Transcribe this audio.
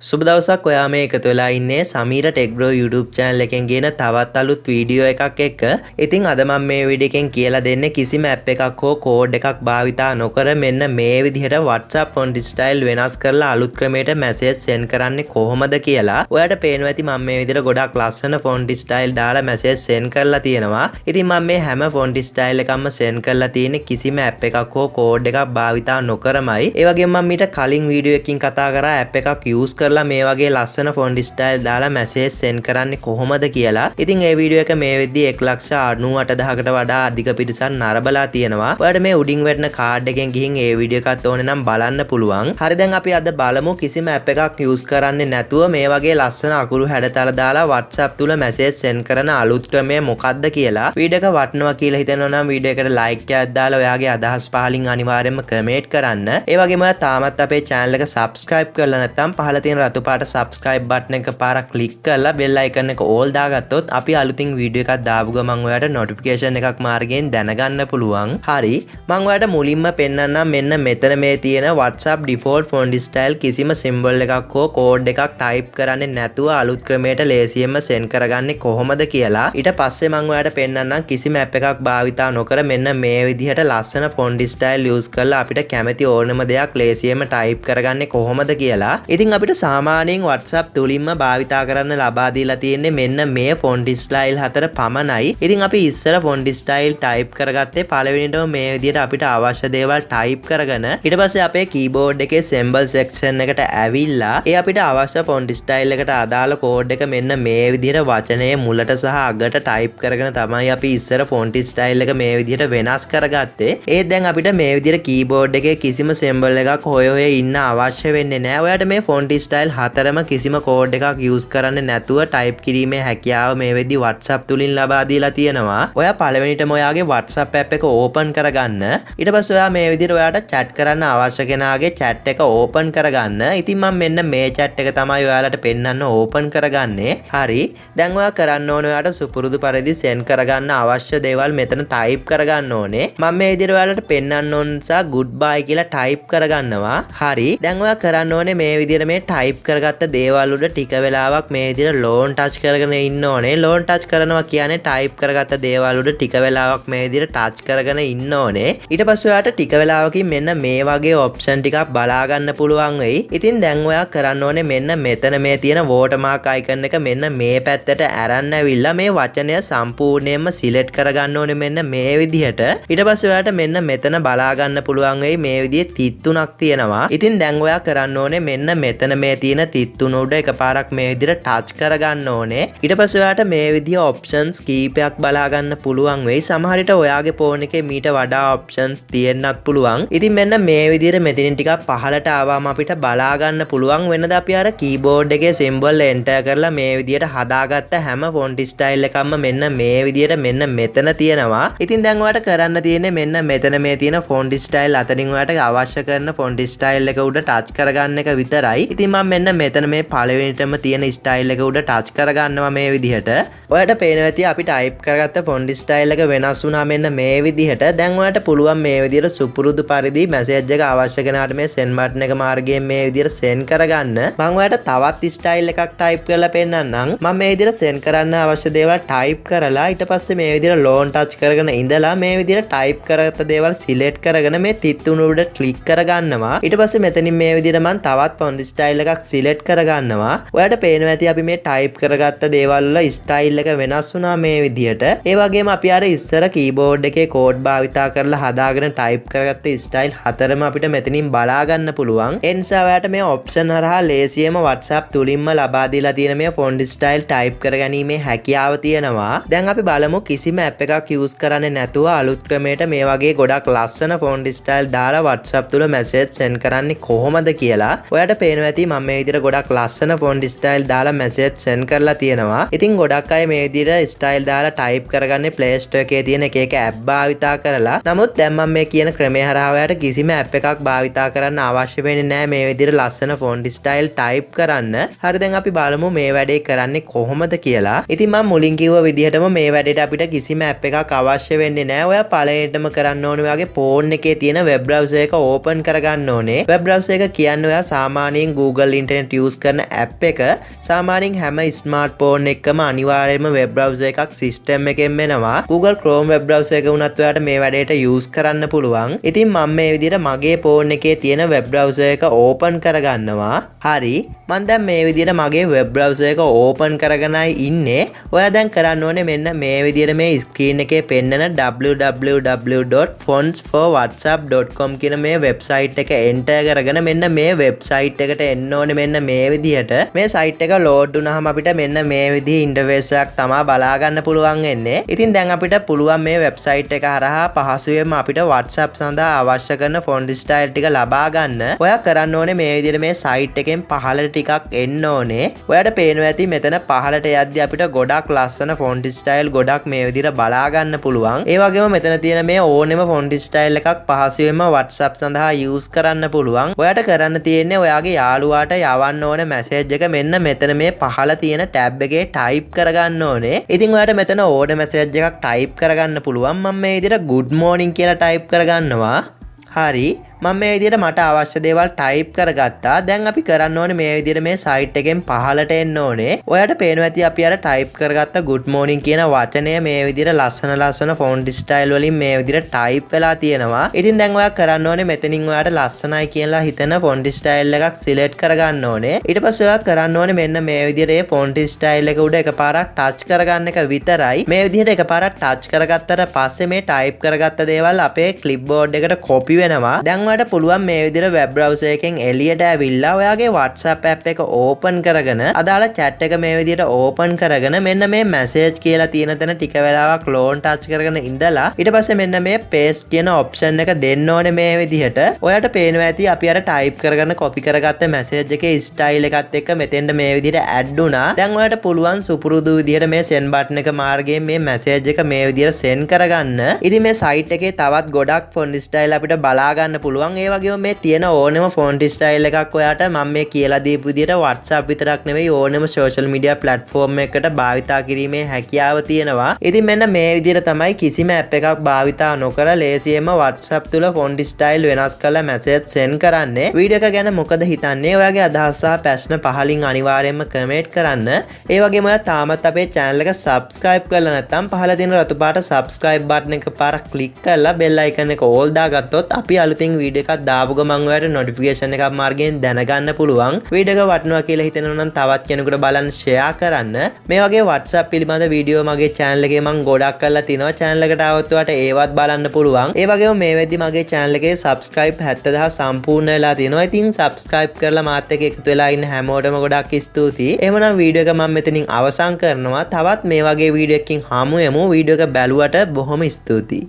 සුබ දවසක් ඔයා මේ එකතු වෙලා ඉන්නේ Sameera tech bro YouTube channel එකෙන් ගෙන තවත් අලුත් වීඩියෝ එකක් එක්ක. ඉතින් අද මම මේ වීඩියෝ එකෙන් කියලා දෙන්නේ කිසිම app එකක් හෝ කෝඩ් එකක් භාවිතා නොකර මෙන්න මේ විදිහට WhatsApp font style වෙනස් කරලා අලුත් ක්‍රමයට message send කරන්නේ කොහොමද කියලා. ඔයාලට පේනවා ඇති මම මේ විදිහට ගොඩක් ලස්සන font style දාලා message send කරලා තියෙනවා. ඉතින් මම මේ හැම font style එකක්ම send කරලා තියෙන්නේ කිසිම app එකක් හෝ කෝඩ් එකක් භාවිතා නොකරමයි. ඒ වගේම මම ඊට කලින් වීඩියෝ එකකින් කතා කරා app එකක් use කරලා මේ වගේ ලස්සන ෆොන්ට් ස්ටයිල් දාලා මැසේජ් සෙන්ඩ් කරන්නේ කොහොමද කියලා. ඉතින් මේ වීඩියෝ එක මේ වෙද්දී 1,98,000කට වඩා අධික පිරිසක් නරඹලා තියෙනවා. ඔයාලට මේ උඩින් වැටෙන කාඩ් එකෙන් ගිහින් මේ වීඩියෝ එකත් ඕනේ නම් බලන්න පුළුවන්. හරි දැන් අපි අද බලමු කිසිම ඇප් එකක් යූස් කරන්නේ නැතුව මේ වගේ ලස්සන අකුරු හැඩතල දාලා WhatsApp තුල මැසේජ් සෙන්ඩ් කරන අලුත් ක්‍රමය මොකක්ද කියලා. වීඩියෝ එක වටනවා කියලා හිතනවා නම් වීඩියෝ එකට ලයික් එකක් දාලා ඔයාගේ අදහස් පහලින් අනිවාර්යයෙන්ම කමෙන්ට් කරන්න. ඒ වගේම ඔයා තාමත් අපේ channel එක subscribe කරලා නැත්නම් පහළ තියෙන රතු පාට subscribe button එක පාරක් click කරලා bell icon එක all දාගත්තොත් අපි අලුතින් වීඩියෝ එකක් දාපු ගමන් ඔයාලට notification එකක් මාර්ගයෙන් දැනගන්න පුළුවන්. හරි මම ඔයාලට මුලින්ම පෙන්නන්නම් මෙන්න මෙතන මේ තියෙන WhatsApp default font style කිසිම symbol එකක් හෝ code එකක් type කරන්නේ නැතුව අලුත් ක්‍රමයට ලේසියෙන්ම send කරගන්නේ කොහොමද කියලා. ඊට පස්සේ මම ඔයාලට පෙන්නන්නම් කිසිම app එකක් භාවිතා නොකර මෙන්න මේ විදිහට ලස්සන font style use කරලා අපිට කැමති ඕනම දෙයක් ලේසියෙන්ම type කරගන්නේ කොහොමද කියලා. ඉතින් අපිට සාමාන්‍යයෙන් WhatsApp තුලින්ම භාවිතා කරන්න ලබා දීලා තියෙන්නේ මෙන්න මේ font style හතර පමණයි. ඉතින් අපි ඉස්සර font style type කරගත්තේ පළවෙනිටම මේ විදිහට අපිට අවශ්‍ය දේවල් type කරගෙන ඊට පස්සේ අපේ keyboard එකේ symbol section එකට ඇවිල්ලා ඒ අපිට අවශ්‍ය font style එකට අදාළ code එක මෙන්න මේ විදිහට වචනයේ මුලට සහ අගට type කරගෙන තමයි අපි ඉස්සර font style එක මේ විදිහට වෙනස් කරගත්තේ. ඒත් දැන් අපිට මේ විදිහට keyboard එකේ කිසිම symbol එකක් හොය ඉන්න අවශ්‍ය වෙන්නේ නැහැ. ඔයාලට මේ font style හතරම කිසිම කෝඩ් එකක් යූස් කරන්නේ නැතුව ටයිප් කිරීමේ හැකියාව මේ වෙද්දි WhatsApp තුලින් ලබා දීලා තියෙනවා. ඔයා පළවෙනිටම ඔයාගේ WhatsApp app එක ඕපන් කරගන්න. ඊට පස්සේ ඔයා මේ විදිහට ඔයාට chat කරන්න අවශ්‍ය කෙනාගේ chat එක ඕපන් කරගන්න. ඉතින් මම මෙන්න මේ chat එක තමයි ඔයාලට පෙන්වන්න ඕපන් කරගන්නේ. හරි. දැන් ඔයා කරන්න ඕනේ ඔයාට සුපුරුදු පරිදි send කරගන්න අවශ්‍ය දේවල් මෙතන type කරගන්න ඕනේ. මම මේ විදිහට ඔයාලට පෙන්වන්න ඕන නිසා goodbye කියලා type කරගන්නවා. හරි. දැන් ඔයා කරන්න ඕනේ මේ විදිහට මේ type කරගත්ත දේවල් උඩ ටික වෙලාවක් මේ විදිහට ලෝන් ටච් කරගෙන ඉන්න ඕනේ. ලෝන් ටච් කරනවා කියන්නේ type කරගත්ත දේවල් උඩ ටික වෙලාවක් මේ විදිහට ටච් කරගෙන ඉන්න ඕනේ. ඊට පස්සේ ඔයාට ටික වෙලාවකින් මෙන්න මේ වගේ ඔප්ෂන් ටිකක් බලා ගන්න පුළුවන් වෙයි. ඉතින් දැන් ඔයා කරන්න ඕනේ මෙන්න මෙතන මේ තියෙන watermark icon එක මෙන්න මේ පැත්තට අරන් ඇවිල්ලා මේ වචනය සම්පූර්ණයෙන්ම select කරගන්න ඕනේ මෙන්න මේ විදිහට. ඊට පස්සේ ඔයාට මෙන්න මෙතන බලා ගන්න පුළුවන් වෙයි මේ විදිහේ තිත් තුනක් තියෙනවා. ඉතින් දැන් ඔයා කරන්න ඕනේ මෙන්න මෙතන මේ තියෙන තිත් තුන උඩ එකපාරක් මේ විදිහට ටච් කරගන්න ඕනේ. ඊට පස්සේ ඔයාට මේ විදිහ ඔප්ෂන්ස් කීපයක් බලා ගන්න පුළුවන් වෙයි. සමහර විට ඔයාගේ ෆෝන් එකේ මීට වඩා ඔප්ෂන්ස් තියෙන්නත් පුළුවන්. ඉතින් මෙන්න මේ විදිහට මෙතනින් ටිකක් පහළට ආවම අපිට බලා ගන්න පුළුවන් වෙනද අපි අර keyboard එකේ symbol enter කරලා මේ විදිහට හදාගත්ත හැම font style එකක්ම මෙන්න මේ විදිහට මෙන්න මෙතන තියෙනවා. ඉතින් දැන් ඔයාට කරන්න තියෙන්නේ මෙන්න මෙතන මේ තියෙන font style අතරින් ඔයාට අවශ්‍ය කරන font style එක උඩ ටච් කරගන්න එක විතරයි. ඉතින් මම මෙන්න මෙතන මේ පළවෙනිටම තියෙන ස්ටයිල් එක උඩ ටච් කරගන්නවා මේ විදිහට. ඔයාලට පේනවා ඇති අපි ටයිප් කරගත්ත ෆොන්ට් ස්ටයිල් එක වෙනස් වුණා මෙන්න මේ විදිහට. දැන් ඔයාලට පුළුවන් මේ විදිහට සුපුරුදු පරිදි මැසේජ් එක අවශ්‍ය කෙනාට මේ send button එක මාර්ගයෙන් මේ විදිහට send කරගන්න. මම ඔයාලට තවත් ස්ටයිල් එකක් ටයිප් කරලා පෙන්නන්නම්. මම මේ විදිහට send කරන්න අවශ්‍ය දේවල් ටයිප් කරලා ඊට පස්සේ මේ විදිහට ලෝන් ටච් කරගෙන ඉඳලා මේ විදිහට ටයිප් කරගත්ත දේවල් සිලෙක්ට් කරගෙන මේ තිත් තුන උඩ ක්ලික් කරගන්නවා. ඊට පස්සේ මෙතනින් මේ විදිහට මම තවත් ෆොන්ට් ස්ටයිල් එකක් සිලෙක්ට් කරගන්නවා. ඔයාලට පේනවා ඇති අපි මේ ටයිප් කරගත්ත දේවල් වල ස්ටයිල් එක වෙනස් වුණා මේ විදිහට. ඒ වගේම අපි අර ඉස්සර keyboard එකේ කෝඩ් භාවිතා කරලා හදාගෙන ටයිප් කරගත්ත ස්ටයිල් හතරම අපිට මෙතනින් බලා ගන්න පුළුවන්. ඒ නිසා ඔයාලට මේ ඔප්ෂන් හරහා ලේසියෙන්ම WhatsApp තුලින්ම ලබා දීලා තියෙන මේ ෆොන්ට් ස්ටයිල් ටයිප් කරගැනීමේ හැකියාව තියෙනවා. දැන් අපි බලමු කිසිම ඇප් එකක් යූස් කරන්නේ නැතුව අලුත් ක්‍රමයට මේ වගේ ගොඩක් ලස්සන ෆොන්ට් ස්ටයිල් දාලා WhatsApp තුල මැසේජ් send කරන්නේ කොහොමද කියලා. ඔයාලට පේනවා ඇති මම මේ විදිහට ගොඩක් ලස්සන font style දාලා message send කරලා තියෙනවා. ඉතින් ගොඩක් අය මේ විදිහට style දාලා type කරගන්නේ Play Store එකේ තියෙන එක එක app භාවිතා කරලා. නමුත් දැන් මම මේ කියන ක්‍රමය හරහා ඔයාලට කිසිම app එකක් භාවිතා කරන්න අවශ්‍ය වෙන්නේ නැහැ මේ විදිහට ලස්සන font style type කරන්න. හරි දැන් අපි බලමු මේ වැඩේ කරන්නේ කොහොමද කියලා. ඉතින් මම මුලින් කිව්ව විදිහටම මේ වැඩේට අපිට කිසිම app එකක් අවශ්‍ය වෙන්නේ නැහැ. ඔයා පළවෙනිටම කරන්න ඕනේ ඔයාගේ phone එකේ තියෙන web browser එක open කරගන්න ඕනේ. web browser එක කියන්නේ ඔයා සාමාන්‍යයෙන් Google Google Internet use කරන app එක සාමාන්‍යයෙන් හැම ස්මාර්ට්ෆෝන් එකකම අනිවාර්යයෙන්ම web browser එකක් system එකෙන් එනවා. Google Chrome web browser එක වුණත් ඔයාලට මේ වැඩේට use කරන්න පුළුවන්. ඉතින් මම මේ විදිහට මගේ phone එකේ තියෙන web browser එක open කරගන්නවා. හරි. මම දැන් මේ විදිහට මගේ web browser එක open කරගෙනයි ඉන්නේ. ඔයා දැන් කරන්න ඕනේ මෙන්න මේ විදිහට මේ screen එකේ පෙන්නන www.fontsforwhatsapp.com කියන මේ website එක enter කරගෙන මෙන්න මේ website එකට එන්න ඕනේ මෙන්න මේ විදිහට. මේ site එක load වුණාම අපිට මෙන්න මේ විදිහේ interface එකක් තමයි බලා ගන්න පුළුවන් වෙන්නේ. ඉතින් දැන් අපිට පුළුවන් මේ website එක හරහා පහසුවෙන්ම අපිට WhatsApp සඳහා අවශ්‍ය කරන font style ටික ලබා ගන්න. ඔයා කරන්න ඕනේ මේ විදිහට මේ site එකෙන් පහළට ටිකක් එන්න ඕනේ. ඔයාට පේනවා ඇති මෙතන පහළට යද්දී අපිට ගොඩක් ලස්සන font style ගොඩක් මේ විදිහට බලා ගන්න පුළුවන්. ඒ වගේම මෙතන තියෙන මේ ඕනෙම font style එකක් පහසුවෙන්ම WhatsApp සඳහා use කරන්න පුළුවන්. ඔයාට කරන්න තියෙන්නේ ඔයාගේ යාළුවාට යවන්න ඕනේ message එක මෙන්න මෙතන මේ පහළ තියෙන tab එකේ type කරගන්න ඕනේ. ඉතින් ඔයාට මෙතන ඕනේ message එකක් type කරගන්න පුළුවන්. මම මේ විදිහට good morning කියලා type කරගන්නවා. හරි. මම මේ විදිහට මට අවශ්‍ය දේවල් ටයිප් කරගත්තා. දැන් අපි කරන්න ඕනේ මේ විදිහට මේ සයිට් එකෙන් පහළට එන්න ඕනේ. ඔයාලට පේනවා ඇති අපි අර ටයිප් කරගත්ත good morning කියන වචනය මේ විදිහට ලස්සන font style වලින් මේ විදිහට ටයිප් වෙලා තියෙනවා. ඉතින් දැන් ඔයා කරන්න ඕනේ මෙතනින් ඔයාට ලස්සනයි කියලා හිතන font style එකක් select කරගන්න ඕනේ. ඊට පස්සේ ඔයා කරන්න ඕනේ මෙන්න මේ විදිහට මේ font style එක උඩ එකපාරක් touch කරගන්න එක විතරයි. මේ විදිහට එකපාරක් touch කරගත්තට පස්සේ මේ ටයිප් කරගත්ත දේවල් අපේ clipboard එකට copy වෙනවා. දැන් ඔයාට පුළුවන් මේ විදිහට web browser එකෙන් එළියට ඇවිල්ලා ඔයාගේ WhatsApp app එක open කරගෙන අදාළ chat එක මේ විදිහට open කරගෙන මෙන්න මේ message කියලා තියෙන තැන ටික වෙලාවක් long touch කරගෙන ඉඳලා ඊට පස්සේ මෙන්න මේ paste කියන option එක දෙන්න ඕනේ මේ විදිහට. ඔයාට පේනවා ඇති අපි අර type කරගෙන copy කරගත්ත message එකේ style එකත් එක්ක මෙතෙන්ට මේ විදිහට add වුණා. දැන් ඔයාට පුළුවන් සුපුරුදු විදිහට මේ send button එක මාර්ගයෙන් මේ message එක මේ විදිහට send කරගන්න. ඉතින් මේ site එකේ තවත් ගොඩක් font style අපිට බලා ගන්න පුළුවන්. ඒ වගේම මේ තියෙන ඕනෙම font style එකක් ඔයාට මම මේ කියලා දීපු විදිහට WhatsApp විතරක් නෙවෙයි ඕනෙම social media platform එකකට භාවිතා කිරීමේ හැකියාව තියෙනවා. ඉතින් මෙන්න මේ විදිහට තමයි කිසිම app එකක් භාවිතා නොකර ලේසියෙන්ම WhatsApp තුල font style වෙනස් කරලා message send කරන්නේ. වීඩියෝ එක ගැන මොකද හිතන්නේ? ඔයාගේ අදහස් සහ ප්‍රශ්න පහලින් අනිවාර්යයෙන්ම comment කරන්න. ඒ වගේම ඔයා තාමත් අපේ channel එක subscribe කරලා නැත්නම් පහළ තියෙන රතු පාට subscribe button එක පාරක් click කරලා bell icon එක all දාගත්තොත් අපි අලුතින් වීඩියෝ එකක් දාපු ගමන් ඔයාලට notification එකක් මාර්ගයෙන් දැනගන්න පුළුවන්. වීඩියෝ එක වටිනවා කියලා හිතෙනවා නම් තවත් කෙනෙකුට බලන්න share කරන්න. මේ වගේ WhatsApp පිළිබඳ වීඩියෝ මගේ channel එකේ මම ගොඩක් කරලා තිනවා. channel එකට આવොත් ඔයාලට ඒවත් බලන්න පුළුවන්. ඒ වගේම මේ වෙද්දි මගේ channel එකේ subscribe 70000 සම්පූර්ණ වෙලා තියෙනවා. ඉතින් subscribe කරලා මාත් එක්ක එකතු වෙලා ඉන්න හැමෝටම ගොඩක් ස්තුතියි. එහෙමනම් වීඩියෝ එක මම මෙතනින් අවසන් කරනවා. තවත් මේ වගේ වීඩියෝ එකකින් හමු වෙමු. වීඩියෝ එක බැලුවට බොහොම ස්තුතියි.